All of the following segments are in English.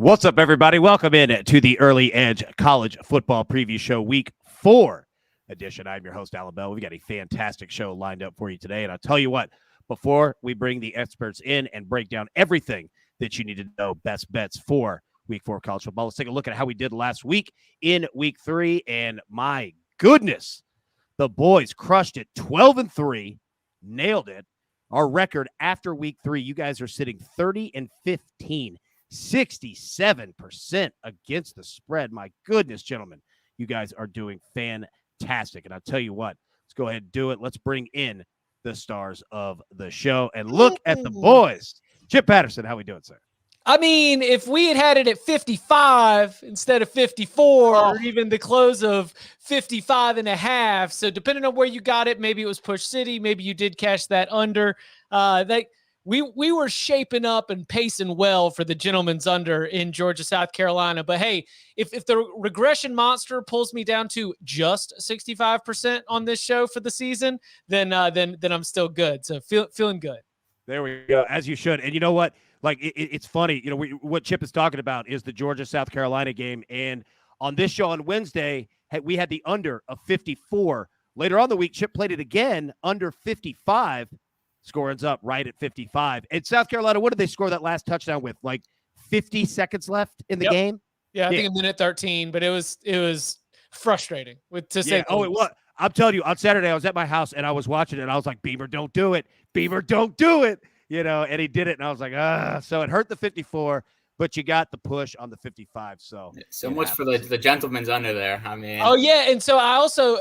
What's up, everybody? Welcome in to the Early Edge College Football Preview Show, Week 4 edition. I'm your host, Alan Bell. We've got a fantastic show lined up for you today. And I'll tell you what, before we bring the experts in and break down everything that you need to know, best bets for Week 4 college football, let's take a look at how we did last week in Week 3. And my goodness, the boys crushed it, 12-3, nailed it. Our record after Week 3, you guys are sitting 30-15. 67% against the spread. My goodness, gentlemen, you guys are doing fantastic. And I'll tell you what, let's go ahead and do it. Let's bring in the stars of the show and look at the boys. Chip Patterson, how we doing, sir? I mean, if we had it at 55 instead of 54, or even the close of 55.5. So depending on where you got it, maybe it was Push City, maybe you did cash that under. We were shaping up and pacing well for the gentleman's under in Georgia, South Carolina. But hey, if the regression monster pulls me down to just 65% on this show for the season, then I'm still good. So feeling good. There we go, as you should. And you know what? Like it's funny. You know what Chip is talking about is the Georgia, South Carolina game. And on this show on Wednesday, we had the under of 54. Later on the week, Chip played it again under 55. Score ends up right at 55. And South Carolina, what did they score that last touchdown with? Like 50 seconds left in the game? Yeah, I think a minute 13, but it was frustrating to say. Oh, it was. I'm telling you, on Saturday, I was at my house and I was watching it and I was like, Beamer, don't do it. Beamer, don't do it. And he did it. And I was like, so it hurt the 54, but you got the push on the 55. So much for the gentleman's under there. I mean, oh yeah. And so I also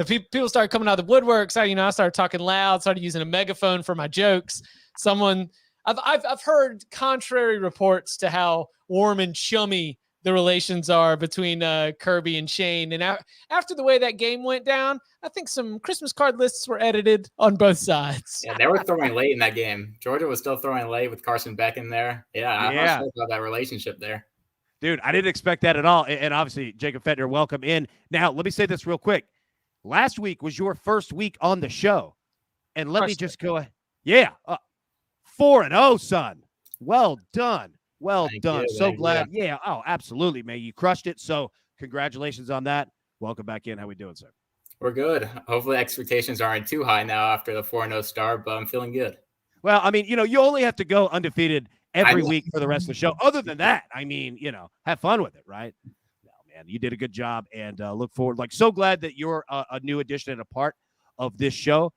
people started coming out of the woodwork. So, I started talking loud, started using a megaphone for my jokes. I've heard contrary reports to how warm and chummy the relations are between Kirby and Shane. And after the way that game went down, I think some Christmas card lists were edited on both sides. Yeah, they were throwing late in that game. Georgia was still throwing late with Carson Beck in there. I'm not sure about that relationship there. Dude, I didn't expect that at all. And obviously, Jacob Fettner, welcome in. Now, let me say this real quick. Last week was your first week on the show. And let me just go ahead. 4-0, son. Well done. Well done. So glad. Yeah. Oh, absolutely, man. You crushed it. So congratulations on that. Welcome back in. How we doing, sir? We're good. Hopefully expectations aren't too high now after the 4-0 start, but I'm feeling good. Well, I mean, you only have to go undefeated every week for the rest of the show. Other than that, I mean, have fun with it, right? No, man, you did a good job and look forward. So glad that you're a new addition and a part of this show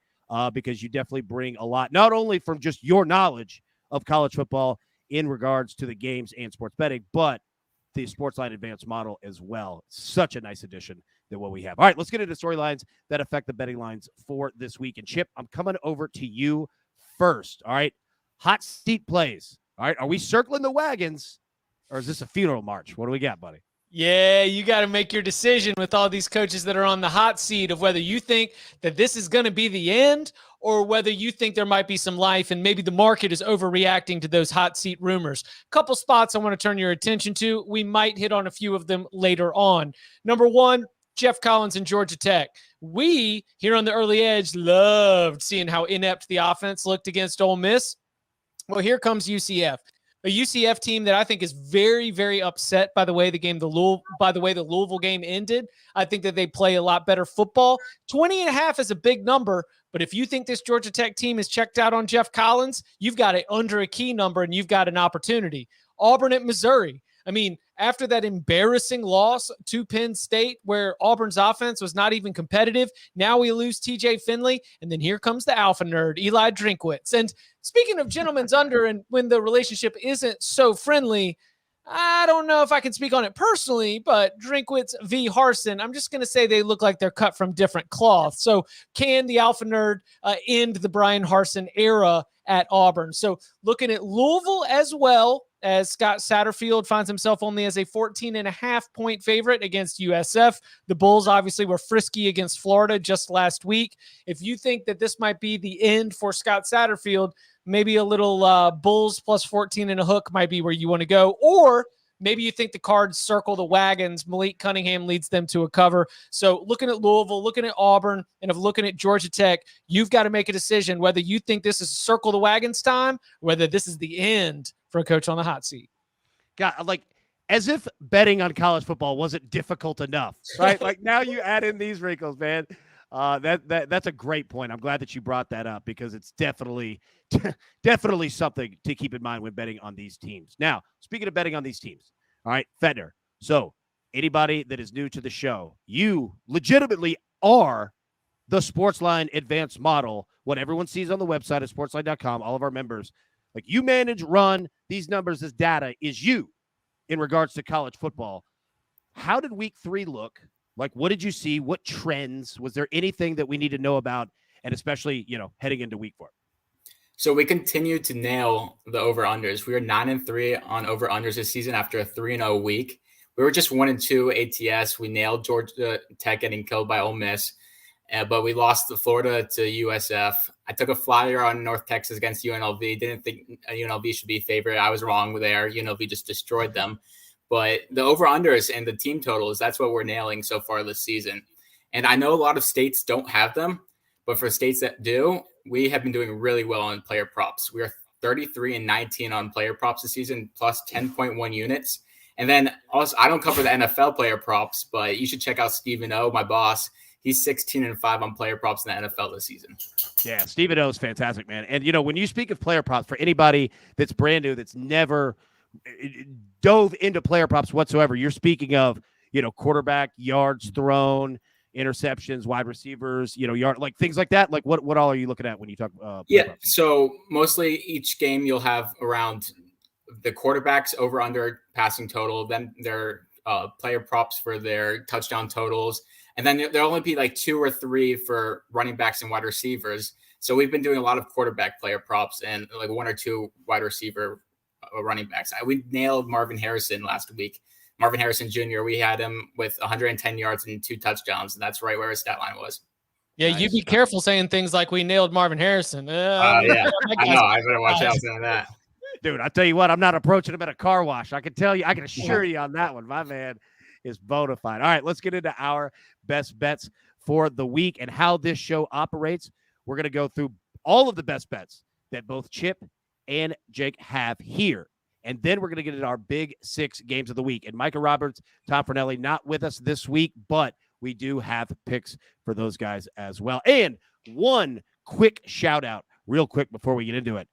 because you definitely bring a lot, not only from just your knowledge of college football in regards to the games and sports betting, but the SportsLine advanced model as well. Such a nice addition than what we have. All right, let's get into storylines that affect the betting lines for this week. And Chip, I'm coming over to you first. All right, hot seat plays. All right, are we circling the wagons or is this a funeral march? What do we got, buddy? Yeah, you got to make your decision with all these coaches that are on the hot seat of whether you think that this is going to be the end or whether you think there might be some life and maybe the market is overreacting to those hot seat rumors. Couple spots I want to turn your attention to. We might hit on a few of them later on. Number one, Jeff Collins and Georgia Tech. We, here on the Early Edge, loved seeing how inept the offense looked against Ole Miss. Well, here comes UCF. A UCF team that I think is very, very upset by the way the Louisville game ended. I think that they play a lot better football. 20.5 is a big number, but if you think this Georgia Tech team is checked out on Jeff Collins, you've got it under a key number and you've got an opportunity. Auburn at Missouri. I mean, after that embarrassing loss to Penn State where Auburn's offense was not even competitive, now we lose TJ Finley, and then here comes the alpha nerd, Eli Drinkwitz. And speaking of gentlemen's under and when the relationship isn't so friendly, I don't know if I can speak on it personally, but Drinkwitz v. Harsin, I'm just going to say they look like they're cut from different cloth. So can the alpha nerd end the Brian Harsin era at Auburn? So looking at Louisville as well, as Scott Satterfield finds himself only as a 14.5-point favorite against USF. The Bulls obviously were frisky against Florida just last week. If you think that this might be the end for Scott Satterfield, maybe a little Bulls plus 14 and a hook might be where you want to go. Or maybe you think the Cards circle the wagons. Malik Cunningham leads them to a cover. So looking at Louisville, looking at Auburn, and of looking at Georgia Tech, you've got to make a decision whether you think this is circle the wagons time, whether this is the end for a coach on the hot seat. God, like as if betting on college football wasn't difficult enough, right? Like now you add in these wrinkles, man. That's a great point. I'm glad that you brought that up because it's definitely something to keep in mind when betting on these teams. Now, speaking of betting on these teams, all right, Fedner. So anybody that is new to the show, you legitimately are the SportsLine advanced model. What everyone sees on the website at sportsline.com, all of our members, like you manage, run these numbers, this data is you in regards to college football. How did week 3 look? Like, what did you see? What trends? Was there anything that we need to know about? And especially, heading into week 4. So we continue to nail the over-unders. We are 9-3 on over-unders this season after a 3-0 week. We were just 1-2 ATS. We nailed Georgia Tech getting killed by Ole Miss, but we lost to Florida to USF. I took a flyer on North Texas against UNLV. Didn't think UNLV should be favored. I was wrong there. UNLV just destroyed them. But the over-unders and the team totals, that's what we're nailing so far this season. And I know a lot of states don't have them, but for states that do, we have been doing really well on player props. We are 33-19 on player props this season, plus 10.1 units. And then also, I don't cover the NFL player props, but you should check out Stephen O, my boss. He's 16-5 on player props in the NFL this season. Yeah, Stephen O is fantastic, man. And, when you speak of player props, for anybody that's brand new, that's never dove into player props whatsoever, you're speaking of, quarterback, yards thrown, interceptions, wide receivers, yard, like things like that. Like what all are you looking at when you talk? Props? So mostly each game you'll have around the quarterbacks over under passing total, then their player props for their touchdown totals. And then there'll only be like 2 or 3 for running backs and wide receivers. So we've been doing a lot of quarterback player props and like 1 or 2 wide receiver running backs. We nailed Marvin Harrison last week. Marvin Harrison Jr., we had him with 110 yards and 2 touchdowns. And that's right where his stat line was. Yeah, nice. You be careful saying things like we nailed Marvin Harrison. Yeah, I know. I better watch out saying that. Dude, I tell you what, I'm not approaching him at a car wash. I can assure you on that one. My man is bona fide. All right, let's get into our best bets for the week and how this show operates. We're going to go through all of the best bets that both Chip and Jake have here. And then we're going to get into our big 6 games of the week. And Micah Roberts, Tom Fornelli, not with us this week, but we do have picks for those guys as well. And one quick shout out real quick before we get into it.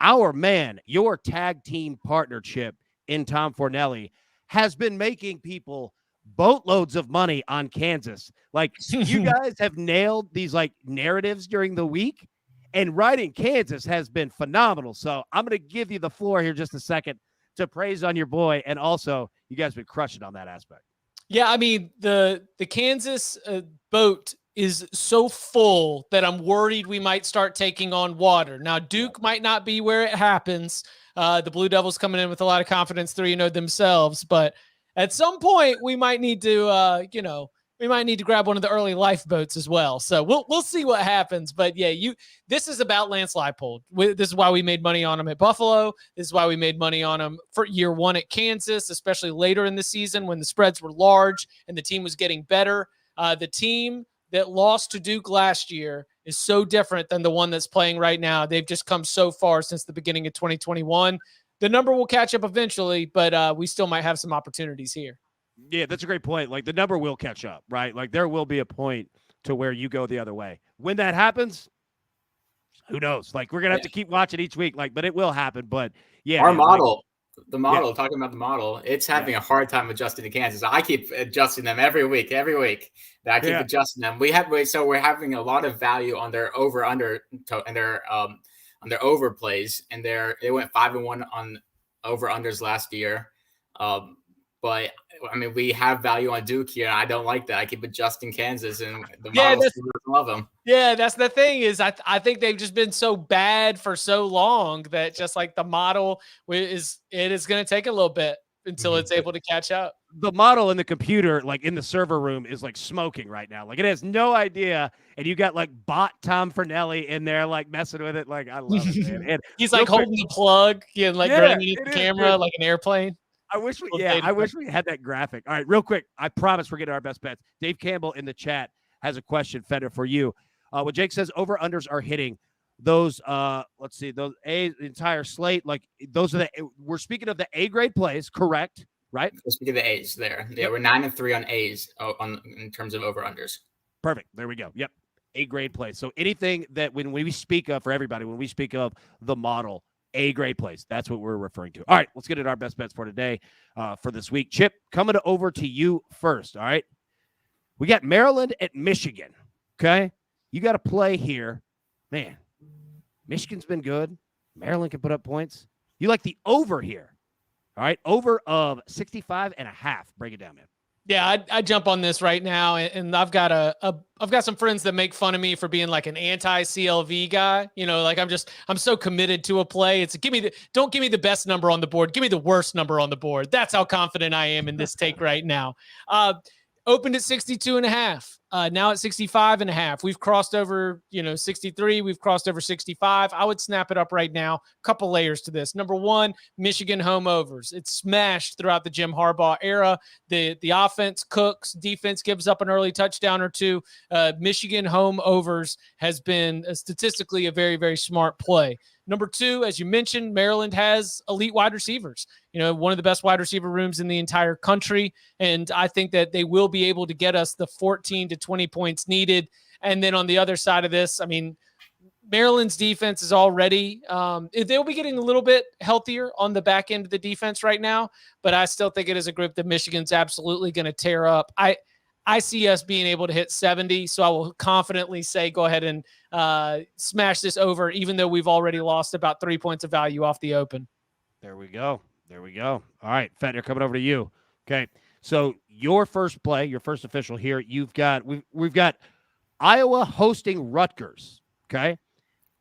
Our man, your tag team partner, Chip, in Tom Fornelli, has been making people boatloads of money on Kansas. Like, you guys have nailed these, like, narratives during the week, and riding Kansas has been phenomenal. So I'm going to give you the floor here just a second to praise on your boy, and also you guys have been crushing on that aspect. Yeah, I mean, the Kansas boat is so full that I'm worried we might start taking on water. Now, Duke might not be where it happens. The Blue Devils coming in with a lot of confidence 3-0 themselves, but at some point we might need to, we might need to grab one of the early lifeboats as well. So we'll see what happens. But yeah, this is about Lance Leipold. This is why we made money on him at Buffalo. This is why we made money on him for year 1 at Kansas, especially later in the season when the spreads were large and the team was getting better. The team that lost to Duke last year is so different than the one that's playing right now. They've just come so far since the beginning of 2021. The number will catch up eventually, but we still might have some opportunities here. Yeah, that's a great point. Like, the number will catch up, right? Like, there will be a point to where you go the other way. When that happens, who knows? Like, we're going to have to keep watching each week, like, but it will happen. But yeah, our model, talking about the model, it's having a hard time adjusting to Kansas. I keep adjusting them every week. I keep adjusting them. So we're having a lot of value on their over/under and their on their overplays, and they went 5-1 on over/unders last year. But I mean, we have value on Duke here. And I don't like that. I keep adjusting Kansas, and the model doesn't love them. Yeah, that's the thing is I think they've just been so bad for so long that just like the model is going to take a little bit until it's able to catch up. The model in the computer, like in the server room, is like smoking right now. Like, it has no idea. And you got like bot Tom Fornelli in there, like messing with it. Like, I love it, man. And he's like holding the plug and like grabbing the camera like an airplane. I wish we had that graphic. All right, real quick. I promise we're getting our best bets. Dave Campbell in the chat has a question, Fender, for you. When Jake says over-unders are hitting, those let's see, those the entire slate, like those are we're speaking of the A grade plays, correct? Right? We're speaking of the A's there. Yeah, we're 9-3 on A's in terms of over-unders. Perfect. There we go. Yep. A grade plays. So anything that when we speak of, for everybody, when we speak of the model, A grade plays, that's what we're referring to. All right, let's get into our best bets for today, for this week. Chip, coming over to you first. All right. We got Maryland at Michigan. Okay. You got to play here. Man, Michigan's been good. Maryland can put up points. You like the over here. All right. Over of 65.5. Break it down, man. Yeah, I jump on this right now, and I've got I've got some friends that make fun of me for being like an anti-CLV guy. You know, like I'm so committed to a play. It's don't give me the best number on the board. Give me the worst number on the board. That's how confident I am in this take right now. Opened at 62.5. Now at 65.5. We've crossed over, 63. We've crossed over 65. I would snap it up right now. Couple layers to this. Number one, Michigan home overs. It's smashed throughout the Jim Harbaugh era. The offense cooks, defense gives up an early touchdown or two. Michigan home overs has been statistically a very, very smart play. Number two, as you mentioned, Maryland has elite wide receivers. One of the best wide receiver rooms in the entire country. And I think that they will be able to get us the 14 to 20 points needed. And then on the other side of this, I mean, Maryland's defense is already, they'll be getting a little bit healthier on the back end of the defense right now, but I still think it is a group that Michigan's absolutely going to tear up. I see us being able to hit 70, so I will confidently say go ahead and smash this over, even though we've already lost about 3 points of value off the open. There we go. All right, Fetner, coming over to you. Okay, so your first play, your first official here, we've got Iowa hosting Rutgers. Okay,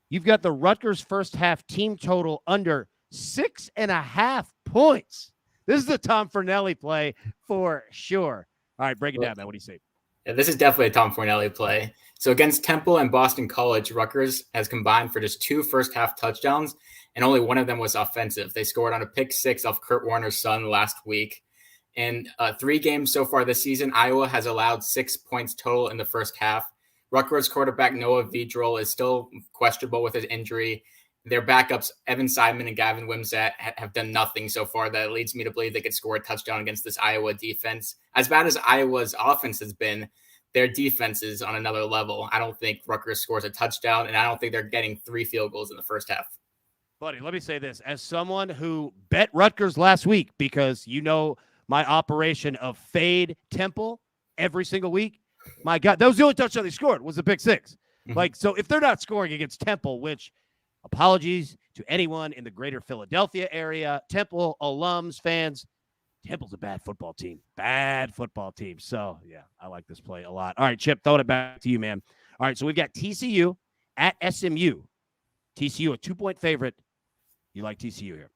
you've got the Rutgers first half team total under 6.5 points. This is the Tom Fornelli play for sure. All right, break it down, man. What do you say? Yeah, this is definitely a Tom Fornelli play. So against Temple and Boston College, Rutgers has combined for just 2 first-half touchdowns, and only one of them was offensive. They scored on a pick 6 off Kurt Warner's son last week. In 3 games so far this season, Iowa has allowed 6 points total in the first half. Rutgers quarterback Noah Vedral is still questionable with his injury. Their backups, Evan Simon and Gavin Wimsatt, have done nothing so far that leads me to believe they could score a touchdown against this Iowa defense. As bad as Iowa's offense has been, their defense is on another level. I don't think Rutgers scores a touchdown, and I don't think they're getting 3 field goals in the first half. Buddy, let me say this. As someone who bet Rutgers last week, because my operation of fade Temple every single week, my God, that was the only touchdown they scored was a pick 6. Mm-hmm. So if they're not scoring against Temple, which apologies to anyone in the greater Philadelphia area, Temple alums, fans, Temple's a bad football team. So, yeah, I like this play a lot. All right, Chip, throwing it back to you, man. All right, so we've got TCU at SMU. TCU, a 2-point favorite. You like TCU here?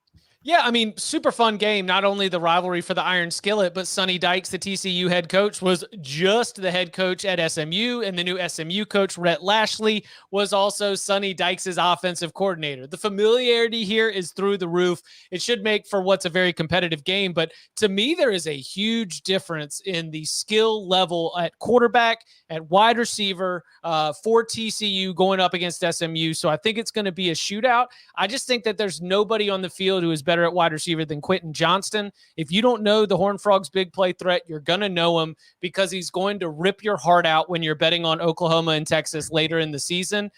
Yeah, I mean, super fun game. Not only the rivalry for the Iron Skillet, but Sonny Dykes, the TCU head coach, was just the head coach at SMU, and the new SMU coach, Rhett Lashley, was also Sonny Dykes' offensive coordinator. The familiarity here is through the roof. It should make for what's a very competitive game, but to me, there is a huge difference in the skill level at quarterback, at wide receiver for TCU going up against SMU. So I think it's going to be a shootout. I just think that there's nobody on the field who is better at wide receiver than Quentin Johnston. If you don't know the Horned Frogs' big play threat, you're going to know him because he's going to rip your heart out when you're betting on Oklahoma and Texas later in the season.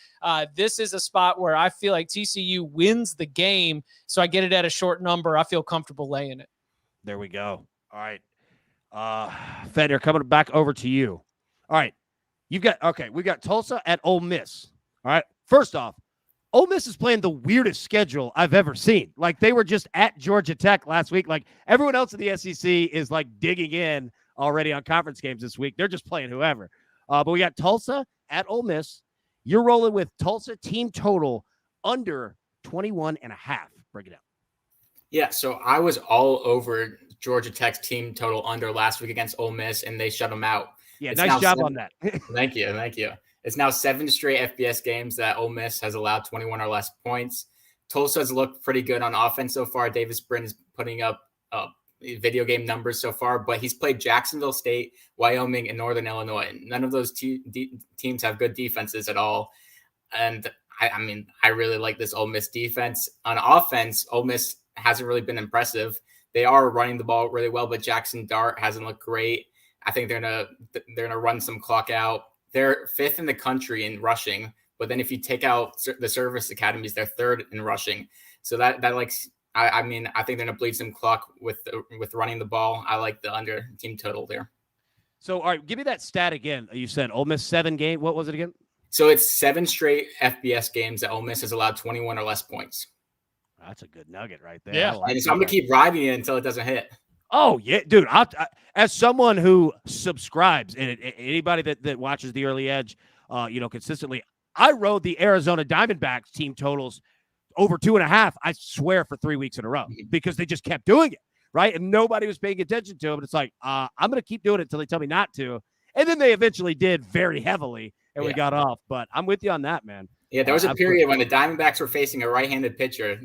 This is a spot where I feel like TCU wins the game, so I get it at a short number. I feel comfortable laying it. There we go. All right. Feder, coming back over to you. All right. We got Tulsa at Ole Miss. All right. First off, Ole Miss is playing the weirdest schedule I've ever seen. Like, they were just at Georgia Tech last week. Like, everyone else in the SEC is, like, digging in already on conference games this week. They're just playing whoever. But we got Tulsa at Ole Miss. You're rolling with Tulsa team total under 21.5. Break it down. Yeah, so I was all over Georgia Tech's team total under last week against Ole Miss, and they shut them out. Yeah, nice job on that. Thank you. It's now 7 straight FBS games that Ole Miss has allowed 21 or less points. Tulsa's looked pretty good on offense so far. Davis Brin is putting up video game numbers so far, but he's played Jacksonville State, Wyoming, and Northern Illinois. None of those teams have good defenses at all. And I really like this Ole Miss defense. On offense, Ole Miss hasn't really been impressive. They are running the ball really well, but Jackson Dart hasn't looked great. I think they're gonna run some clock out. They're 5th in the country in rushing, but then if you take out the service academies, they're 3rd in rushing. So I think they're gonna bleed some clock with running the ball. I like the under team total there. So, all right, give me that stat again. You said Ole Miss 7 game. What was it again? So it's 7 straight FBS games that Ole Miss has allowed 21 or less points. That's a good nugget right there. Yeah. And so I'm going to keep riding it until it doesn't hit. Oh, yeah, dude. As someone who subscribes and anybody that watches the Early Edge, consistently, I rode the Arizona Diamondbacks team totals over 2.5, I swear, for 3 weeks in a row because they just kept doing it, right? And nobody was paying attention to them. It's like, I'm going to keep doing it until they tell me not to. And then they eventually did very heavily, and we got off. But I'm with you on that, man. Yeah, there was a period when the Diamondbacks were facing a right-handed pitcher.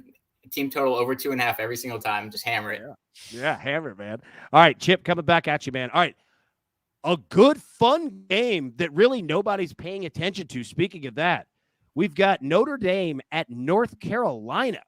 Team total over 2.5 every single time. Just hammer it. Yeah, hammer it, man. All right, Chip, coming back at you, man. All right, a good, fun game that really nobody's paying attention to. Speaking of that, we've got Notre Dame at North Carolina.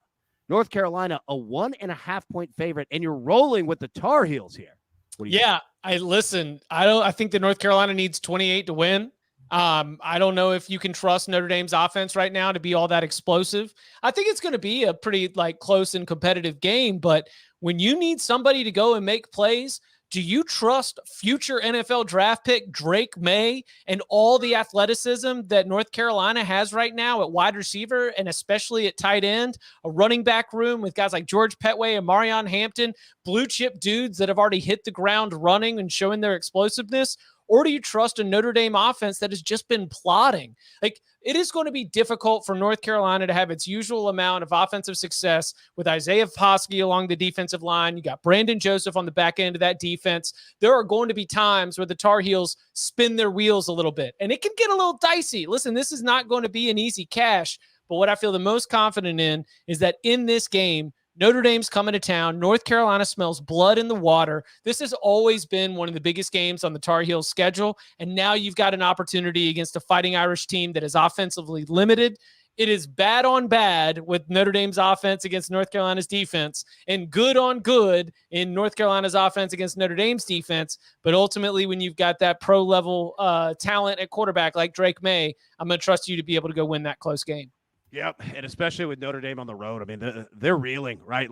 North Carolina, a 1.5-point favorite, and you're rolling with the Tar Heels here. What do you think? I think that North Carolina needs 28 to win. I don't know if you can trust Notre Dame's offense right now to be all that explosive. I think it's going to be a pretty close and competitive game, but when you need somebody to go and make plays, do you trust future NFL draft pick Drake May and all the athleticism that North Carolina has right now at wide receiver and especially at tight end, a running back room with guys like George Petway and Marion Hampton, blue chip dudes that have already hit the ground running and showing their explosiveness? Or do you trust a Notre Dame offense that has just been plodding? It is going to be difficult for North Carolina to have its usual amount of offensive success with Isaiah Foskey along the defensive line. You got Brandon Joseph on the back end of that defense. There are going to be times where the Tar Heels spin their wheels a little bit, and it can get a little dicey. Listen, this is not going to be an easy cash, but what I feel the most confident in is that in this game, Notre Dame's coming to town. North Carolina smells blood in the water. This has always been one of the biggest games on the Tar Heels schedule, and now you've got an opportunity against a Fighting Irish team that is offensively limited. It is bad on bad with Notre Dame's offense against North Carolina's defense, and good on good in North Carolina's offense against Notre Dame's defense. But ultimately, when you've got that pro-level talent at quarterback like Drake May, I'm going to trust you to be able to go win that close game. Yep, and especially with Notre Dame on the road. I mean, they're reeling, right?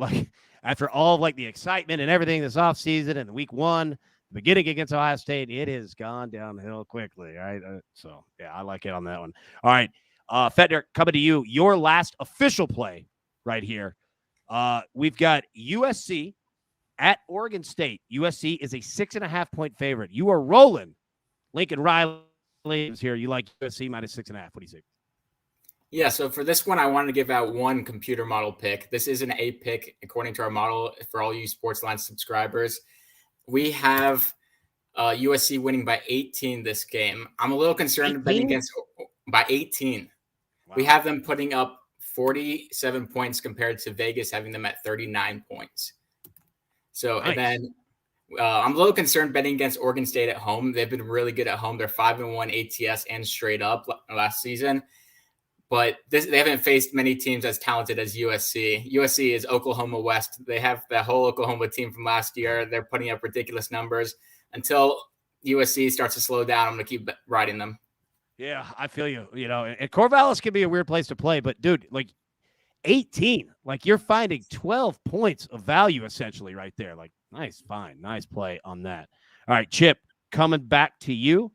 After all of the excitement and everything this offseason and week one, the beginning against Ohio State, it has gone downhill quickly, right? I like it on that one. All right, Fetner, coming to you, your last official play right here. We've got USC at Oregon State. USC is a 6.5-point favorite. You are rolling. Lincoln Riley is here. You like USC minus 6.5. What do you think? Yeah, so for this one, I wanted to give out one computer model pick. This is an A pick according to our model for all you SportsLine subscribers. We have USC winning by 18 this game. I'm a little concerned betting against by 18. Wow. We have them putting up 47 points compared to Vegas having them at 39 points. So, nice. And then I'm a little concerned betting against Oregon State at home. They've been really good at home. They're 5-1 ATS and straight up last season. But they haven't faced many teams as talented as USC. USC is Oklahoma West. They have that whole Oklahoma team from last year. They're putting up ridiculous numbers. Until USC starts to slow down, I'm going to keep riding them. Yeah, I feel you. And Corvallis can be a weird place to play. But, dude, 18. You're finding 12 points of value essentially right there. Nice find. Nice play on that. All right, Chip, coming back to you.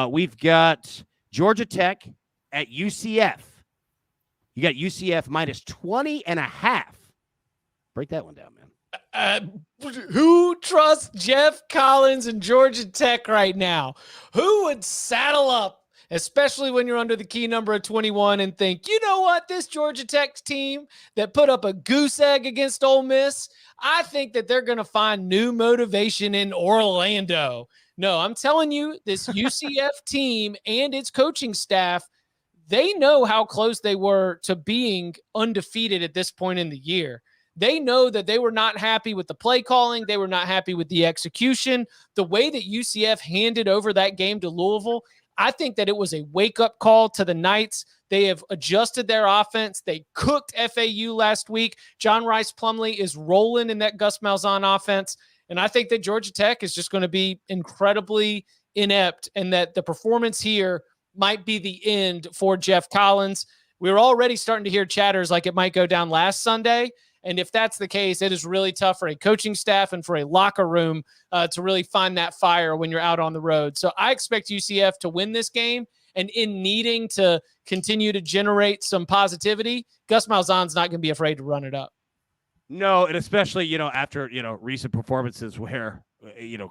We've got Georgia Tech at UCF. You got UCF minus 20.5. Break that one down, man. Who trusts Jeff Collins and Georgia Tech right now? Who would saddle up, especially when you're under the key number of 21 and think, you know what, this Georgia Tech team that put up a goose egg against Ole Miss, I think that they're going to find new motivation in Orlando. No, I'm telling you, this UCF team and its coaching staff, they know how close they were to being undefeated at this point in the year. They know that they were not happy with the play calling. They were not happy with the execution. The way that UCF handed over that game to Louisville, I think that it was a wake-up call to the Knights. They have adjusted their offense. They cooked FAU last week. John Rice Plumlee is rolling in that Gus Malzahn offense. And I think that Georgia Tech is just going to be incredibly inept, and that the performance here might be the end for Jeff Collins. We're already starting to hear chatters like it might go down last Sunday. And if that's the case, it is really tough for a coaching staff and for a locker room to really find that fire when you're out on the road. So I expect UCF to win this game. And in needing to continue to generate some positivity, Gus Malzahn's not going to be afraid to run it up. No, and especially, after, recent performances where,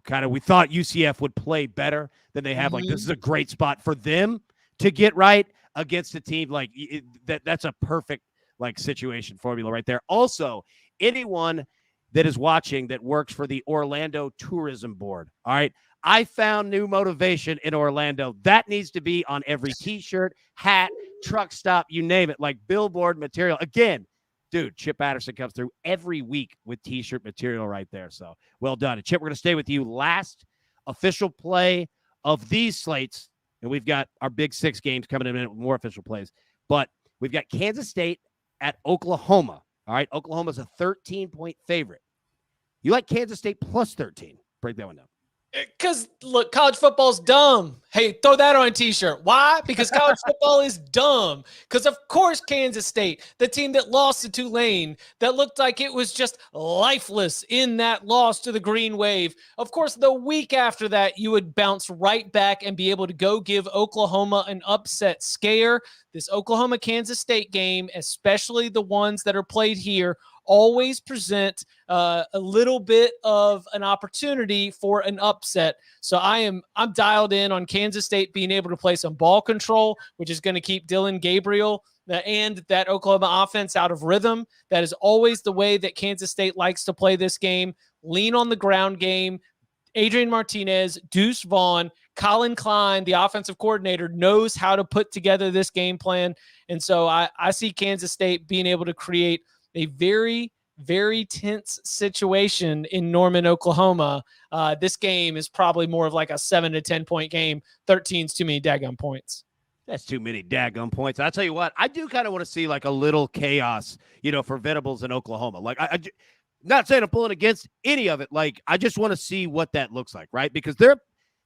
kind of we thought UCF would play better than they have. Mm-hmm. Like, this is a great spot for them to get right against a team like that's a perfect situation formula right there. Also, anyone that is watching that works for the Orlando Tourism Board, all right, I found new motivation in Orlando. That needs to be on every T-shirt, hat, truck stop, you name it, like billboard material. Again, dude, Chip Patterson comes through every week with T-shirt material right there. So well done. And Chip, we're going to stay with you. Last official play of these slates, and we've got our Big Six games coming in a minute with more official plays. But we've got Kansas State at Oklahoma. All right, Oklahoma's a 13-point favorite. You like Kansas State plus 13? Break that one down. Because, look, college football's dumb. Hey, throw that on a T-shirt. Why? Because college football is dumb. Because, of course, Kansas State, the team that lost to Tulane, that looked like it was just lifeless in that loss to the Green Wave. Of course, the week after that, you would bounce right back and be able to go give Oklahoma an upset scare. This Oklahoma-Kansas State game, especially the ones that are played here, always present a little bit of an opportunity for an upset. So I'm dialed in on Kansas State being able to play some ball control, which is going to keep Dylan Gabriel and that Oklahoma offense out of rhythm. That is always the way that Kansas State likes to play this game. Lean on the ground game. Adrian Martinez, Deuce Vaughn, Colin Klein, the offensive coordinator, knows how to put together this game plan. And so I see Kansas State being able to create a very, very tense situation in Norman, Oklahoma. This game is probably more of like a 7 to 10 point game. 13's too many daggum points. That's too many daggum points. I'll tell you what, I do kind of want to see like a little chaos, for Venables in Oklahoma. Like, I not saying I'm pulling against any of it. Like, I just want to see what that looks like, right? Because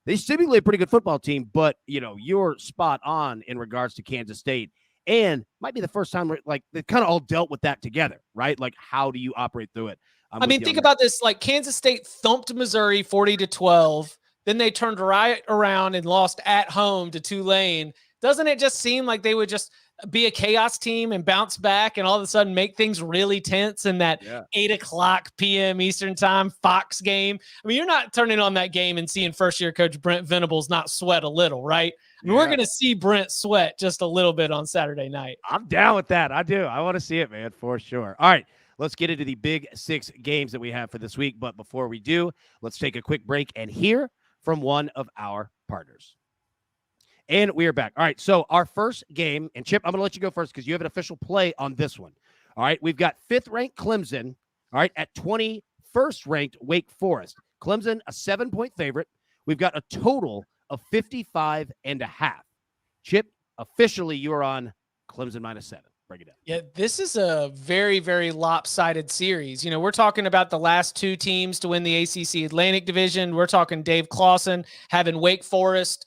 they seemingly a pretty good football team, but, you're spot on in regards to Kansas State. And might be the first time where, like, they kind of all dealt with that together, right? Like, how do you operate through it? I mean, think about this. Like, Kansas State thumped Missouri 40-12. Then they turned right around and lost at home to Tulane. Doesn't it just seem like they would just be a chaos team and bounce back and all of a sudden make things really tense in that 8:00 p.m. Eastern time Fox game? I mean, you're not turning on that game and seeing first-year coach Brent Venables not sweat a little, right? I mean, we're going to see Brent sweat just a little bit on Saturday night. I'm down with that. I do. I want to see it, man, for sure. All right, let's get into the Big Six games that we have for this week. But before we do, let's take a quick break and hear from one of our partners. And we are back. All right, so our first game, and Chip, I'm going to let you go first because you have an official play on this one. All right, we've got 5th-ranked Clemson, all right, at 21st-ranked Wake Forest. Clemson, a 7-point favorite. We've got a total of 55.5. Chip, officially you are on Clemson -7. Break it down. Yeah, this is a very, very lopsided series. We're talking about the last two teams to win the ACC Atlantic Division. We're talking Dave Clawson having Wake Forest,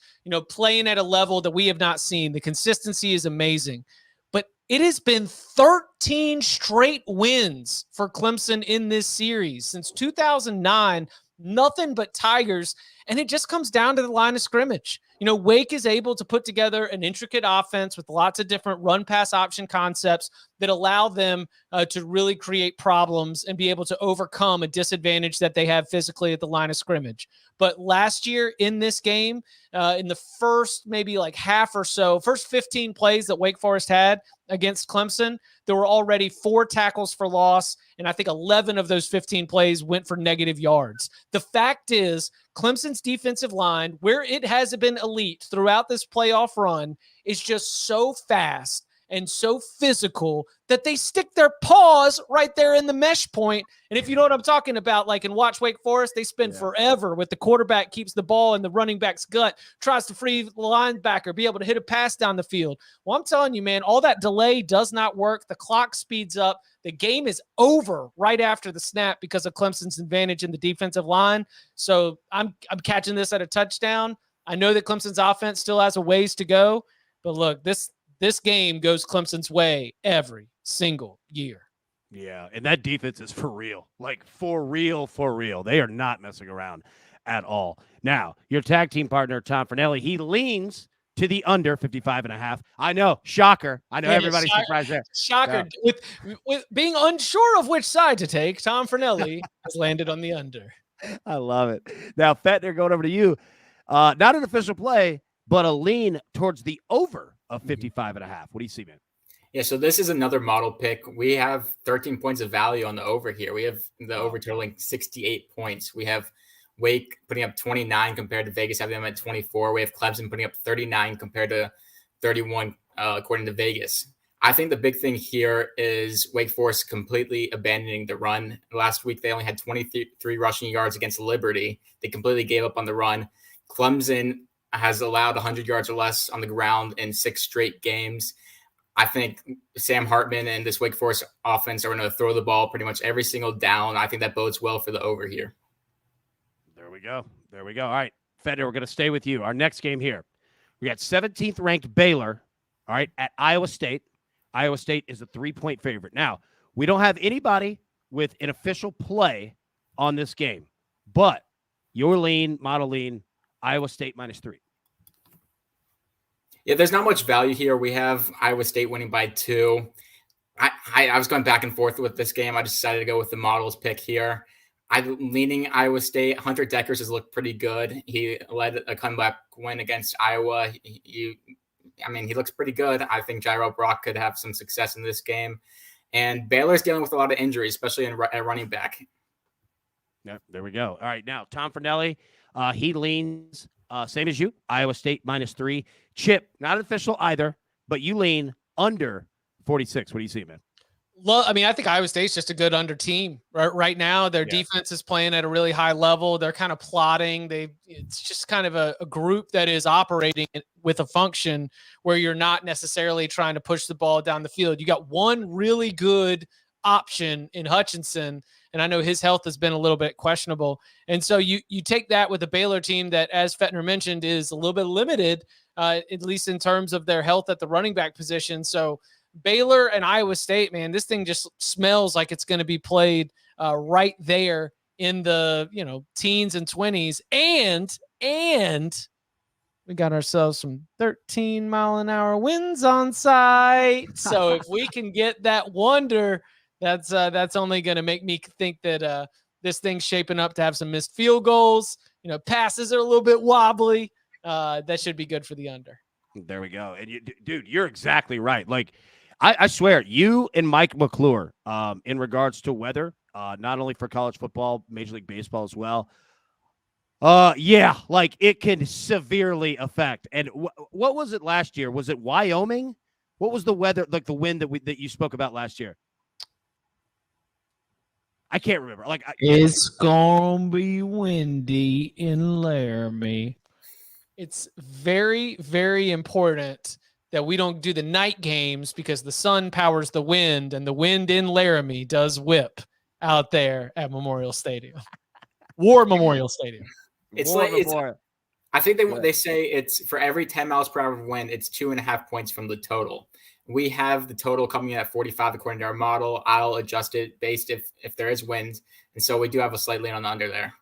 playing at a level that we have not seen. The consistency is amazing. But it has been 13 straight wins for Clemson in this series. Since 2009, nothing but Tigers, and it just comes down to the line of scrimmage. Wake is able to put together an intricate offense with lots of different run-pass option concepts that allow them to really create problems and be able to overcome a disadvantage that they have physically at the line of scrimmage. But last year in this game, in the first maybe like half or so, first 15 plays that Wake Forest had against Clemson, there were already 4 tackles for loss, and I think 11 of those 15 plays went for negative yards. The fact is, Clemson's defensive line, where it has been elite throughout this playoff run, is just so fast and so physical that they stick their paws right there in the mesh point. And if you know what I'm talking about, like in Watch Wake Forest, they spend forever with the quarterback keeps the ball in the running back's gut, tries to free the linebacker, be able to hit a pass down the field. Well, I'm telling you, man, all that delay does not work. The clock speeds up. The game is over right after the snap because of Clemson's advantage in the defensive line. So I'm catching this at a touchdown. I know that Clemson's offense still has a ways to go, but look, this game goes Clemson's way every single year. Yeah, and that defense is for real. Like, for real, for real. They are not messing around at all. Now, your tag team partner, Tom Fornelli, he leans to the under 55.5. I know, shocker. I know everybody's surprised there. Shocker. Yeah. With being unsure of which side to take, Tom Fornelli has landed on the under. I love it. Now, Fettner, going over to you. Not an official play, but a lean towards the over of 55.5. What do you see, man? Yeah, so this is another model pick. We have 13 points of value on the over here. We have the over totaling 68 points. We have Wake putting up 29 compared to Vegas, having them at 24. We have Clemson putting up 39 compared to 31, according to Vegas. I think the big thing here is Wake Forest completely abandoning the run. Last week, they only had 23 rushing yards against Liberty. They completely gave up on the run. Clemson has allowed 100 yards or less on the ground in 6 straight games. I think Sam Hartman and this Wake Forest offense are going to throw the ball pretty much every single down. I think that bodes well for the over here. There we go. There we go. All right, Fettner, we're going to stay with you. Our next game here, we got 17th ranked Baylor, all right, at Iowa State. Iowa State is a 3-point favorite. Now, we don't have anybody with an official play on this game, but your lean, model lean, Iowa State -3. Yeah, there's not much value here. We have Iowa State winning by 2. I was going back and forth with this game. I decided to go with the models pick here. I'm leaning Iowa State. Hunter Dekkers has looked pretty good. He led a comeback win against Iowa. He looks pretty good. I think Jairo Brock could have some success in this game. And Baylor's dealing with a lot of injuries, especially at running back. Yeah, there we go. All right, now Tom Fornelli, he leans same as you, Iowa State -3. Chip, not official either, but you lean under 46. What do you see, man? I think Iowa State's just a good under team right now. Their defense is playing at a really high level. They're kind of plotting. It's just kind of a group that is operating with a function where you're not necessarily trying to push the ball down the field. You got one really good option in Hutchinson, and I know his health has been a little bit questionable. And so you take that with a Baylor team that, as Fettner mentioned, is a little bit limited, at least in terms of their health at the running back position. So Baylor and Iowa State, man, this thing just smells like it's going to be played right there in the teens and 20s. And we got ourselves some 13-mile-an-hour winds on site. So if we can get that wonder, that's only going to make me think that this thing's shaping up to have some missed field goals. Passes are a little bit wobbly. That should be good for the under. There we go. And dude, you're exactly right. Like, I swear, you and Mike McClure, in regards to weather, not only for college football, Major League Baseball as well. Like it can severely affect. And what was it last year? Was it Wyoming? What was the weather, like the wind that you spoke about last year? I can't remember. It's gonna be windy in Laramie. It's very, very important that we don't do the night games because the sun powers the wind, and the wind in Laramie does whip out there at Memorial Stadium. War Memorial Stadium. I think they say it's for every 10 miles per hour of wind, it's 2.5 points from the total. We have the total coming in at 45 according to our model. I'll adjust it based if there is wind. And so we do have a slight lean on the under there.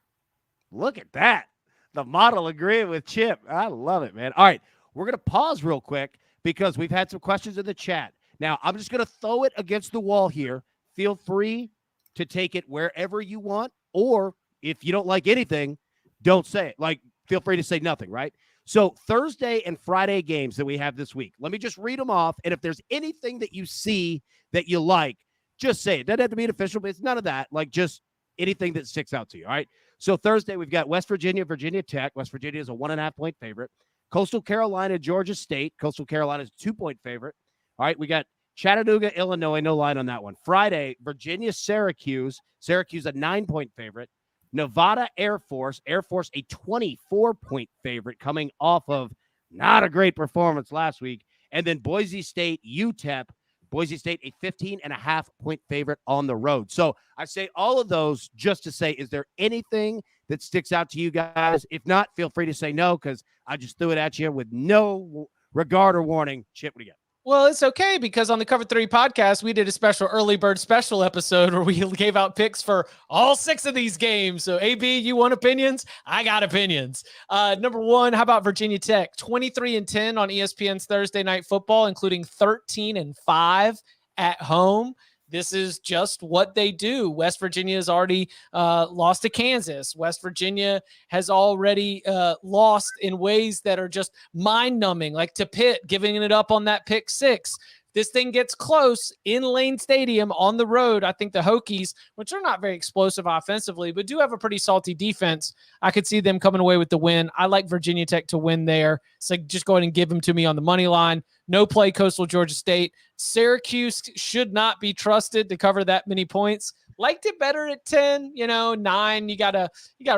Look at that. The model agreeing with Chip. I love it, man. All right, we're going to pause real quick because we've had some questions in the chat. Now, I'm just going to throw it against the wall here. Feel free to take it wherever you want, or if you don't like anything, don't say it. Feel free to say nothing, right? So Thursday and Friday games that we have this week, let me just read them off. And if there's anything that you see that you like, just say it. Doesn't have to be an official, but it's none of that. Just anything that sticks out to you, all right? So Thursday, we've got West Virginia, Virginia Tech. West Virginia is a 1.5-point favorite. Coastal Carolina, Georgia State. Coastal Carolina is a 2-point favorite. All right, we got Chattanooga, Illinois, no line on that one. Friday, Virginia, Syracuse. Syracuse a 9-point favorite. Nevada, Air Force. Air Force a 24-point favorite coming off of not a great performance last week. And then Boise State, UTEP. Boise State a 15.5-point favorite on the road. So I say all of those just to say, is there anything that sticks out to you guys? If not, feel free to say no, because I just threw it at you with no regard or warning. Chip, what do you got? Well, it's okay because on the Cover 3 podcast, we did a special early bird special episode where we gave out picks for all 6 of these games. So AB, you want opinions? I got opinions. Number 1, how about Virginia Tech? 23-10 on ESPN's Thursday Night Football, including 13-5 at home. This is just what they do. West Virginia has already lost to Kansas. West Virginia has already lost in ways that are just mind-numbing, like to Pitt, giving it up on that pick 6. This thing gets close in Lane Stadium on the road. I think the Hokies, which are not very explosive offensively, but do have a pretty salty defense, I could see them coming away with the win. I like Virginia Tech to win there. So just go ahead and give them to me on the money line. No play Coastal Georgia State. Syracuse should not be trusted to cover that many points. Liked it better at 10, 9. You gotta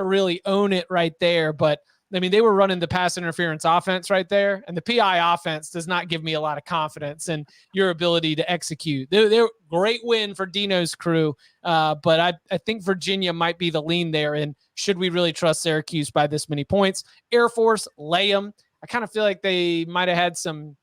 really own it right there. But I mean, they were running the pass interference offense right there, and the PI offense does not give me a lot of confidence in your ability to execute. They're great win for Dino's crew, but I think Virginia might be the lean there. And should we really trust Syracuse by this many points? Air Force, lay them. I kind of feel like they might have had some.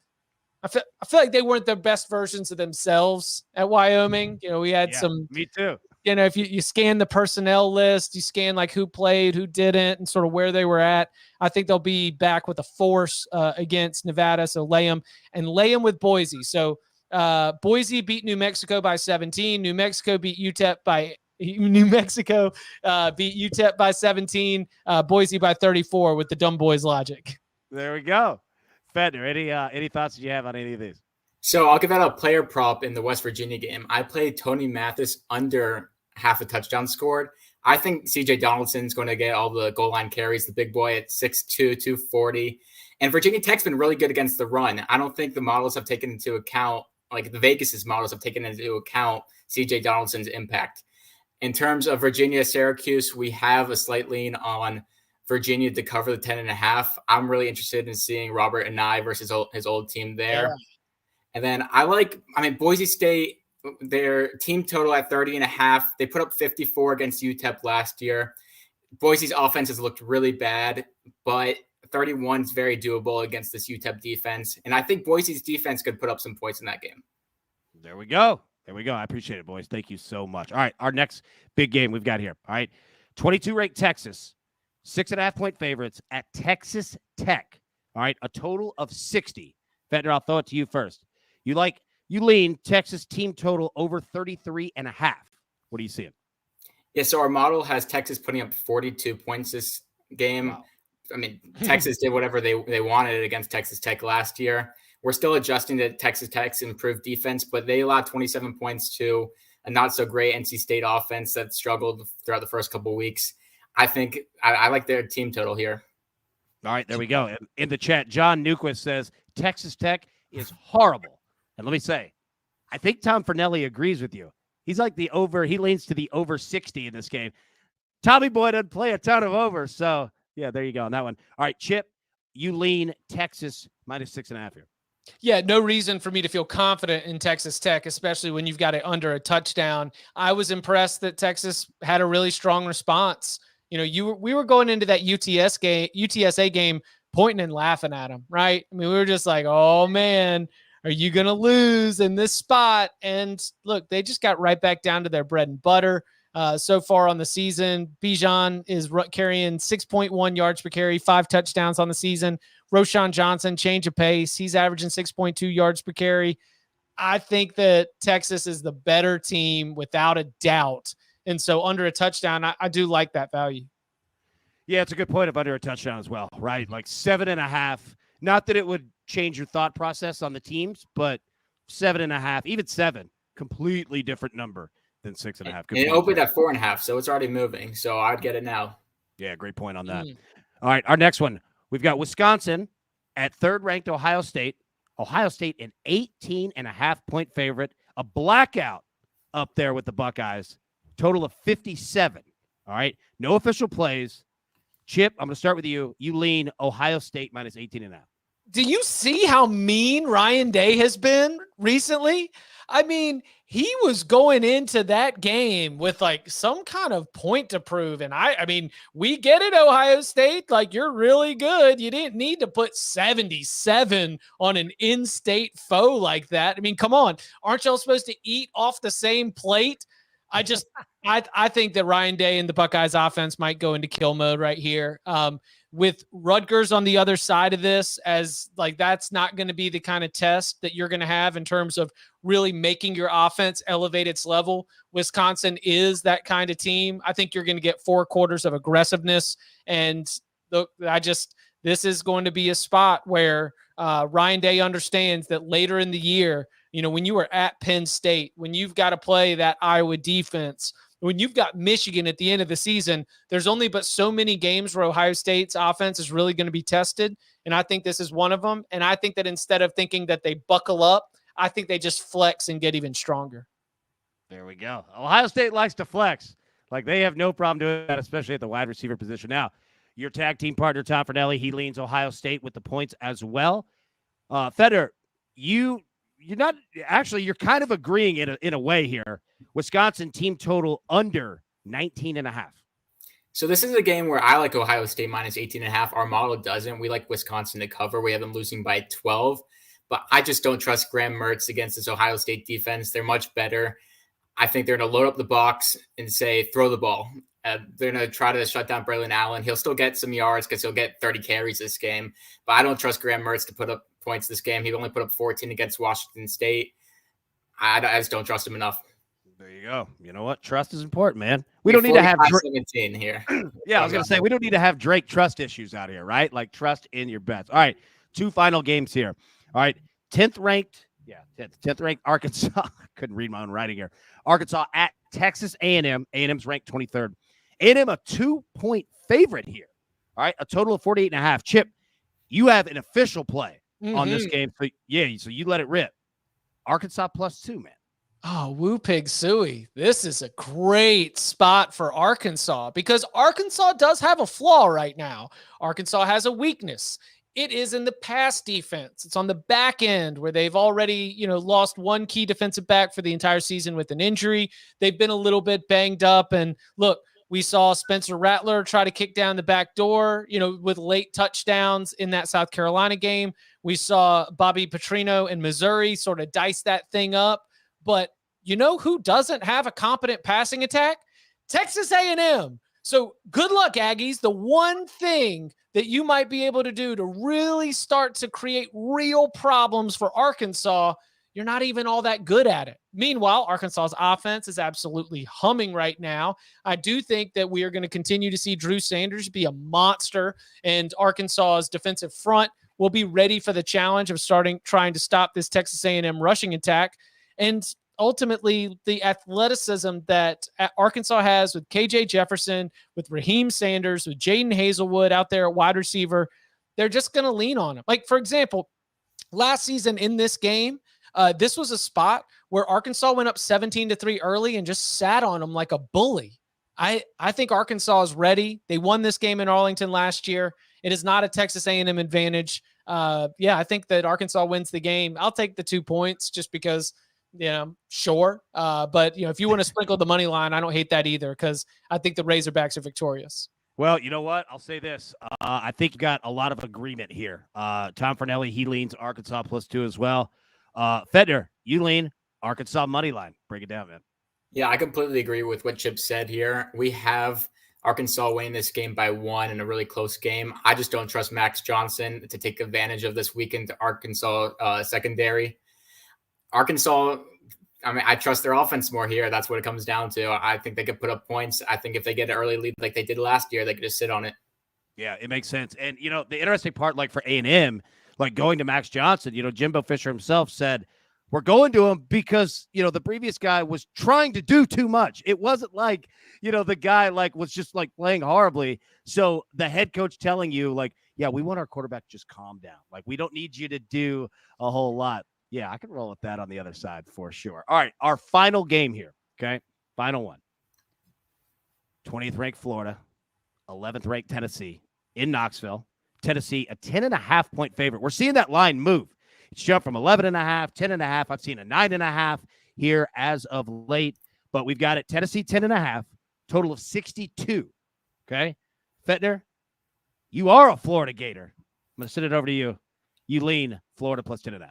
I feel like they weren't the best versions of themselves at Wyoming. We had some. Me too. If you scan the personnel list, you scan like who played, who didn't, and sort of where they were at. I think they'll be back with a force against Nevada. So lay them with Boise. So Boise beat New Mexico by 17. New Mexico beat UTEP by 17. Boise by 34 with the dumb boys logic. There we go. Fender, any thoughts that you have on any of these? So I'll give out a player prop in the West Virginia game. I played Tony Mathis under half a touchdown scored. I think CJ Donaldson's going to get all the goal line carries, the big boy at 6'2", 240. And Virginia Tech's been really good against the run. I don't think the models have taken into account, like the Vegas's models have taken into account CJ Donaldson's impact. In terms of Virginia, Syracuse, we have a slight lean on Virginia to cover the 10.5. I'm really interested in seeing Robert Anai versus his old team there. Yeah. And then Boise State, their team total at 30.5. They put up 54 against UTEP last year. Boise's offense has looked really bad, but 31 is very doable against this UTEP defense. And I think Boise's defense could put up some points in that game. There we go. I appreciate it, boys. Thank you so much. All right, our next big game we've got here. All right, 22-ranked Texas, 6.5-point favorites at Texas Tech. All right, a total of 60. Fender, I'll throw it to you first. You lean Texas team total over 33.5. What are you seeing? Yeah, so our model has Texas putting up 42 points this game. Wow. I mean, Texas did whatever they wanted against Texas Tech last year. We're still adjusting to Texas Tech's improved defense, but they allowed 27 points to a not-so-great NC State offense that struggled throughout the first couple of weeks. I think I like their team total here. All right, there we go. In the chat, John Newquist says, Texas Tech is horrible. And let me say, I think Tom Fernelli agrees with you. He's like he leans to the over 60 in this game. Tommy Boy doesn't play a ton of overs. So, yeah, there you go on that one. All right, Chip, you lean Texas minus 6.5 here. Yeah, no reason for me to feel confident in Texas Tech, especially when you've got it under a touchdown. I was impressed that Texas had a really strong response. We were going into that UTSA game pointing and laughing at them, right? I mean, we were just like, oh, man, are you going to lose in this spot? And look, they just got right back down to their bread and butter. So far on the season, Bijan is carrying 6.1 yards per carry, 5 touchdowns on the season. Roschon Johnson, change of pace. He's averaging 6.2 yards per carry. I think that Texas is the better team without a doubt. And so under a touchdown, I do like that value. Yeah, it's a good point of under a touchdown as well, right? Like 7.5. Not that it would change your thought process on the teams, but 7.5, even 7, completely different number than 6.5. It opened at 4.5, so it's already moving. So I'd get it now. Yeah, great point on that. All right, our next one. We've got Wisconsin at 3rd-ranked Ohio State, Ohio State, an 18.5-point favorite, a blackout up there with the Buckeyes, total of 57. All right. No official plays. Chip, I'm going to start with you. You lean Ohio State minus 18.5. Do you see how mean Ryan Day has been recently? I mean, he was going into that game with like some kind of point to prove. And I mean, we get it, Ohio State. Like, you're really good. You didn't need to put 77 on an in-state foe like that. I mean, come on. Aren't y'all supposed to eat off the same plate? I think that Ryan Day and the Buckeyes offense might go into kill mode right here. With Rutgers on the other side of this, as like that's not going to be the kind of test that you're going to have in terms of really making your offense elevate its level. Wisconsin is that kind of team. I think you're going to get 4 quarters of aggressiveness, and this is going to be a spot where Ryan Day understands that later in the year, when you are at Penn State, when you've got to play that Iowa defense, when you've got Michigan at the end of the season, there's only but so many games where Ohio State's offense is really going to be tested. And I think this is one of them. And I think that instead of thinking that they buckle up, I think they just flex and get even stronger. There we go. Ohio State likes to flex. Like, they have no problem doing that, especially at the wide receiver position. Now, your tag team partner, Tom Fornelli, he leans Ohio State with the points as well. Feder, you're not actually, you're kind of agreeing in a way here. Wisconsin team total under 19.5. So this is a game where I like Ohio State minus 18.5. Our model doesn't. We like Wisconsin to cover. We have them losing by 12, but I just don't trust Graham Mertz against this Ohio State defense. They're much better. I think they're going to load up the box and say, throw the ball. They're going to try to shut down Braylon Allen. He'll still get some yards because he'll get 30 carries this game, but I don't trust Graham Mertz to put up points this game. He only put up 14 against Washington State. I just don't trust him enough. There you go. You know what? Trust is important, man. We don't need to have 17 here. Yeah, I was going to say, we don't need to have Drake trust issues out here, right? Like, trust in your bets. All right, 2 final games here. All right, 10th ranked Arkansas. I couldn't read my own writing here. Arkansas at Texas A&M. A&M's ranked 23rd. A&M a 2-point favorite here. All right, a total of 48.5. Chip, you have an official play on this game. So you let it rip. Arkansas +2, man. Oh, Woo Pig Suey. This is a great spot for Arkansas because Arkansas does have a flaw right now. Arkansas has a weakness. It is in the pass defense. It's on the back end where they've already, lost one key defensive back for the entire season with an injury. They've been a little bit banged up. And look, we saw Spencer Rattler try to kick down the back door, with late touchdowns in that South Carolina game. We saw Bobby Petrino in Missouri sort of dice that thing up. But you know who doesn't have a competent passing attack? Texas A&M. So good luck, Aggies. The one thing that you might be able to do to really start to create real problems for Arkansas, you're not even all that good at it. Meanwhile, Arkansas's offense is absolutely humming right now. I do think that we are going to continue to see Drew Sanders be a monster, and Arkansas's defensive front will be ready for the challenge of trying to stop this Texas A&M rushing attack. And ultimately, the athleticism that Arkansas has with KJ Jefferson, with Raheem Sanders, with Jaden Hazelwood out there at wide receiver, they're just going to lean on him. Like, for example, last season in this game, this was a spot where Arkansas went up 17-3 early and just sat on them like a bully. I think Arkansas is ready. They won this game in Arlington last year. It is not a Texas A&M advantage. I think that Arkansas wins the game. I'll take the 2 points just because, sure. But if you want to sprinkle the money line, I don't hate that either because I think the Razorbacks are victorious. Well, you know what? I'll say this. I think you got a lot of agreement here. Tom Fornelli, he leans Arkansas +2 as well. Fedner, you lean Arkansas money line. Break it down, man. Yeah, I completely agree with what Chip said here. We have Arkansas winning this game by 1 in a really close game. I just don't trust Max Johnson to take advantage of this weakened Arkansas secondary. Arkansas, I trust their offense more here. That's what it comes down to. I think they could put up points. I think if they get an early lead like they did last year, they could just sit on it. Yeah, it makes sense. And, the interesting part, like for A&M, like going to Max Johnson, Jimbo Fisher himself said, we're going to him because, the previous guy was trying to do too much. It wasn't like, the guy was just playing horribly. So the head coach telling you yeah, we want our quarterback to just calm down. Like, we don't need you to do a whole lot. Yeah, I can roll with that on the other side for sure. All right, our final game here, okay? Final one. 20th ranked Florida, 11th ranked Tennessee in Knoxville. Tennessee, a 10.5-point favorite. We're seeing that line move. It's jumped from 11.5, 10.5. I've seen a 9.5 here as of late, but we've got it Tennessee 10.5, total of 62. Okay, Fettner, you are a Florida Gator. I'm going to send it over to you. You lean Florida plus 10.5.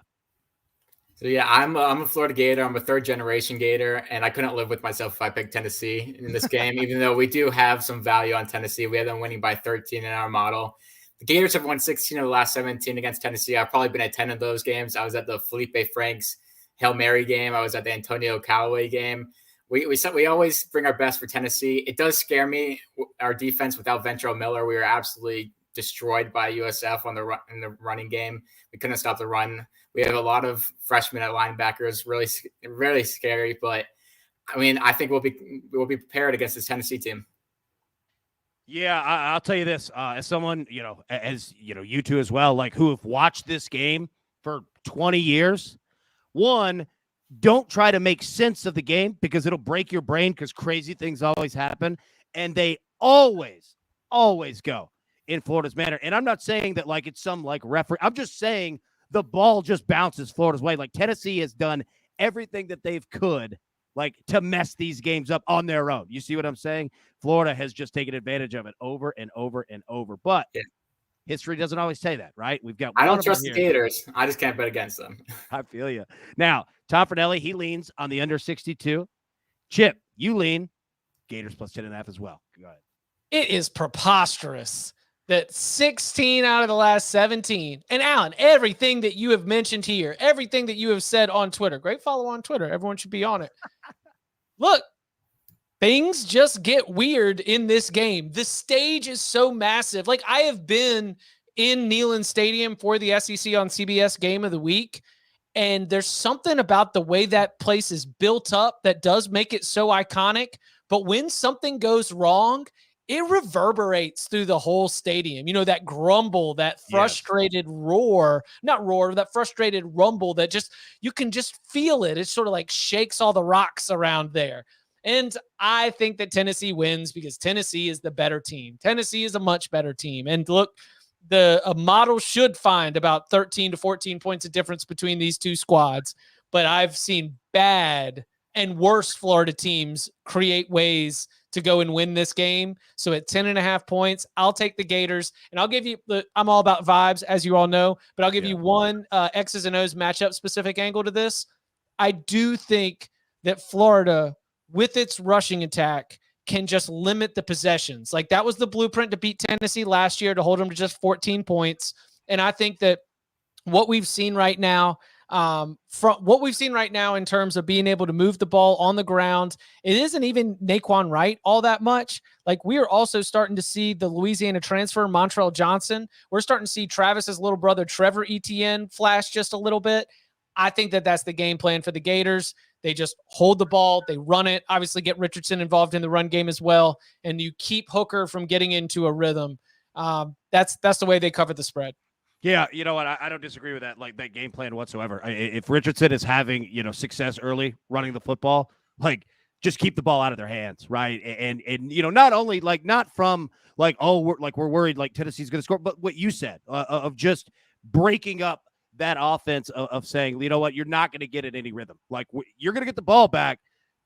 So yeah, I'm a Florida Gator. I'm a third-generation Gator, and I couldn't live with myself if I picked Tennessee in this game. Even though we do have some value on Tennessee, we have them winning by 13 in our model. The Gators have won 16 of the last 17 against Tennessee. I've probably been at 10 of those games. I was at the Felipe Franks Hail Mary game. I was at the Antonio Callaway game. We always bring our best for Tennessee. It does scare me, our defense without Ventrell Miller. We were absolutely destroyed by USF in the running game. We couldn't stop the run. We have a lot of freshmen at linebackers, really scary. But I mean, I think we'll be prepared against this Tennessee team. Yeah, I'll tell you this, as someone, as you two as well, like, who have watched this game for 20 years. One, don't try to make sense of the game because it'll break your brain because crazy things always happen. And they always go in Florida's manner. And I'm not saying that like it's some like referee. I'm just saying the ball just bounces Florida's way. Like, Tennessee has done everything that they've could, like, to mess these games up on their own. You see what I'm saying? Florida has just taken advantage of it over and over and over. But history doesn't always say that, right? We've got. I don't trust the Gators. I just can't bet against them. I feel you. Now, Tom Fornelli, he leans on the under 62. Chip, you lean Gators plus 10.5 as well. Go ahead. It is preposterous that 16 out of the last 17, and Alan, everything that you have mentioned here, everything that you have said on Twitter, great follow on Twitter. Everyone should be on it. Look, things just get weird in this game. The stage is so massive. Like, I have been in Neyland Stadium for the SEC on CBS Game of the Week, and there's something about the way that place is built up that does make it so iconic. But when something goes wrong, it reverberates through the whole stadium. That grumble, that frustrated that frustrated rumble that you can just feel it. It sort of like shakes all the rocks around there. And I think that Tennessee wins because Tennessee is the better team. Tennessee is a much better team. And look, a model should find about 13 to 14 points of difference between these two squads. But I've seen bad and worse Florida teams create ways to go and win this game. So at 10.5 points, I'll take the Gators, and I'll give you I'm all about vibes, as you all know, but I'll give you one X's and O's matchup specific angle to this. I do think that Florida, with its rushing attack, can just limit the possessions. Like, that was the blueprint to beat Tennessee last year, to hold them to just 14 points. And I think that what we've seen right now, in terms of being able to move the ball on the ground, it isn't even Naquan Wright all that much. Like, we are also starting to see the Louisiana transfer, Montrell Johnson. We're starting to see Travis's little brother, Trevor Etienne, flash just a little bit. I think that that's the game plan for the Gators. They just hold the ball, they run it, obviously get Richardson involved in the run game as well, and you keep Hooker from getting into a rhythm. That's the way they cover the spread. Yeah, you know what? I don't disagree with that, like, that game plan whatsoever. If Richardson is having, success early running the football, like, just keep the ball out of their hands, right? And not only, like, not from, like, we're worried, like, Tennessee's going to score, but what you said of just breaking up that offense of saying, you know what, you're not going to get in any rhythm. Like, you're going to get the ball back,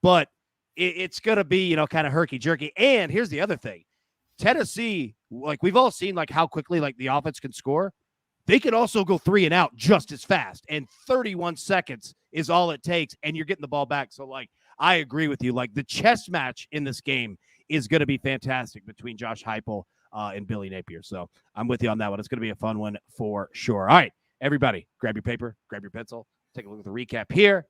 but it's going to be, kind of herky-jerky. And here's the other thing. Tennessee, like, we've all seen, like, how quickly, like, the offense can score. They could also go 3 and out just as fast, and 31 seconds is all it takes, and you're getting the ball back. So, like, I agree with you. Like, the chess match in this game is going to be fantastic between Josh Heupel and Billy Napier. So I'm with you on that one. It's going to be a fun one for sure. All right, everybody, grab your paper, grab your pencil, take a look at the recap here,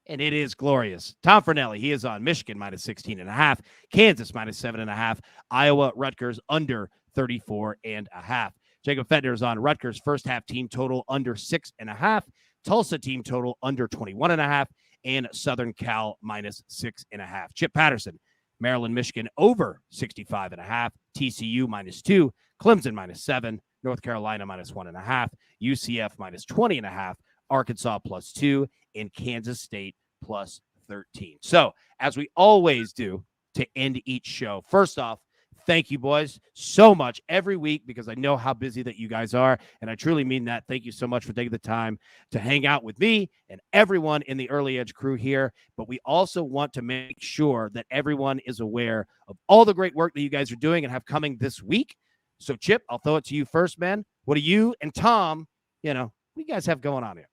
and it is glorious. Tom Fornelli, he is on Michigan minus 16.5, Kansas minus 7.5, Iowa, Rutgers under 34.5. Jacob Fettner is on Rutgers first half team total under 6.5, Tulsa team total under 21.5, and Southern Cal minus 6.5. Chip Patterson, Maryland, Michigan over 65.5, TCU minus 2, Clemson minus 7, North Carolina -1.5, UCF -20.5, Arkansas +2, and Kansas State +13. So, as we always do to end each show, first off, thank you, boys, so much every week because I know how busy that you guys are, and I truly mean that. Thank you so much for taking the time to hang out with me and everyone in the Early Edge crew here. But we also want to make sure that everyone is aware of all the great work that you guys are doing and have coming this week. So, Chip, I'll throw it to you first, man. What do you and Tom, what do you guys have going on here?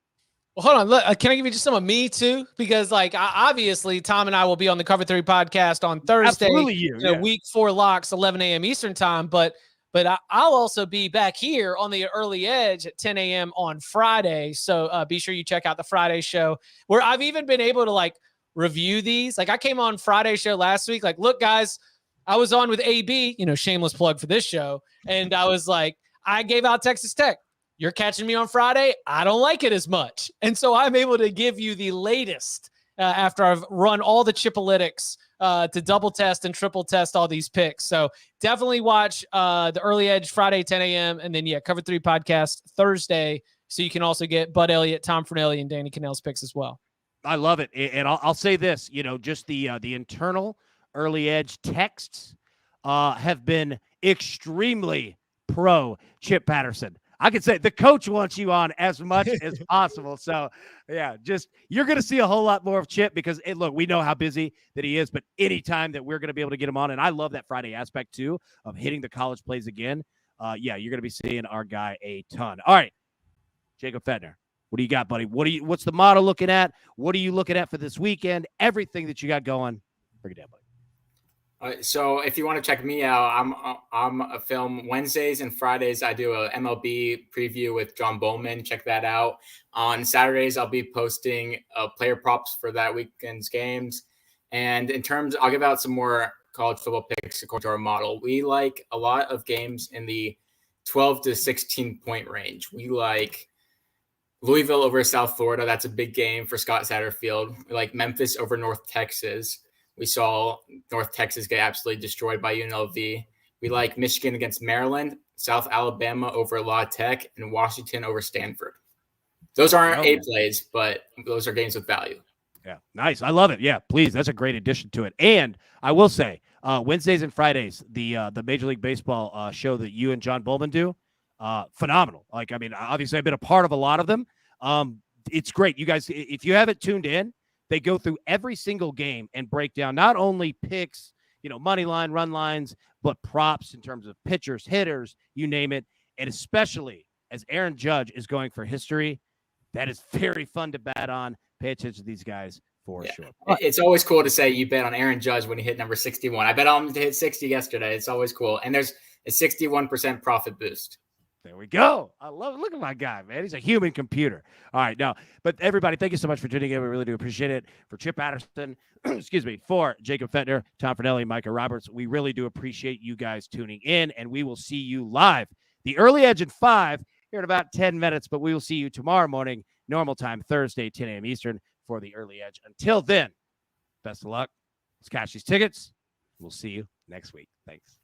Well, hold on. Look, can I give you just some of me too? Because obviously Tom and I will be on the Cover 3 podcast on Thursday. Absolutely, Week 4 locks, 11 a.m. Eastern time. But I'll also be back here on the Early Edge at 10 a.m. on Friday. So be sure you check out the Friday show where I've even been able to review these. I came on Friday show last week. Look, guys, I was on with AB, shameless plug for this show. And I was I gave out Texas Tech. You're catching me on Friday. I don't like it as much. And so I'm able to give you the latest after I've run all the Chipolytics to double test and triple test all these picks. So definitely watch the Early Edge Friday, 10 a.m. And then, Cover 3 podcast Thursday. So you can also get Bud Elliott, Tom Fornelli, and Danny Cannell's picks as well. I love it. And I'll say this, just the internal Early Edge texts have been extremely pro Chip Patterson. I could say the coach wants you on as much as possible. So, you're going to see a whole lot more of Chip because, look, we know how busy that he is, but anytime that we're going to be able to get him on, and I love that Friday aspect, too, of hitting the college plays again, you're going to be seeing our guy a ton. All right, Jacob Fedner, what do you got, buddy? What's the motto looking at? What are you looking at for this weekend? Everything that you got going, bring it down, buddy. So if you want to check me out, I'm a film Wednesdays and Fridays. I do a MLB preview with John Bowman. Check that out. On Saturdays, I'll be posting player props for that weekend's games. And I'll give out some more college football picks according to our model. We like a lot of games in the 12 to 16 point range. We like Louisville over South Florida. That's a big game for Scott Satterfield. We like Memphis over North Texas. We saw North Texas get absolutely destroyed by UNLV. We like Michigan against Maryland, South Alabama over La Tech, and Washington over Stanford. Those aren't A plays, but those are games with value. Yeah, nice. I love it. Yeah, please. That's a great addition to it. And I will say, Wednesdays and Fridays, the Major League Baseball show that you and John Bowman do, phenomenal. Obviously, I've been a part of a lot of them. It's great. You guys, if you haven't tuned in, they go through every single game and break down not only picks, money line, run lines, but props in terms of pitchers, hitters, you name it. And especially as Aaron Judge is going for history, that is very fun to bet on. Pay attention to these guys for sure. It's always cool to say you bet on Aaron Judge when he hit number 61. I bet on him to hit 60 yesterday. It's always cool. And there's a 61% profit boost. There we go. I love it. Look at my guy, man. He's a human computer. All right. Now, but everybody, thank you so much for tuning in. We really do appreciate it. For Chip Patterson, for Jacob Fentner, Tom Fornelli, Micah Roberts, we really do appreciate you guys tuning in, and we will see you live. The Early Edge at 5 here in about 10 minutes, but we will see you tomorrow morning, normal time, Thursday, 10 a.m. Eastern for the Early Edge. Until then, best of luck. Let's cash these tickets. We'll see you next week. Thanks.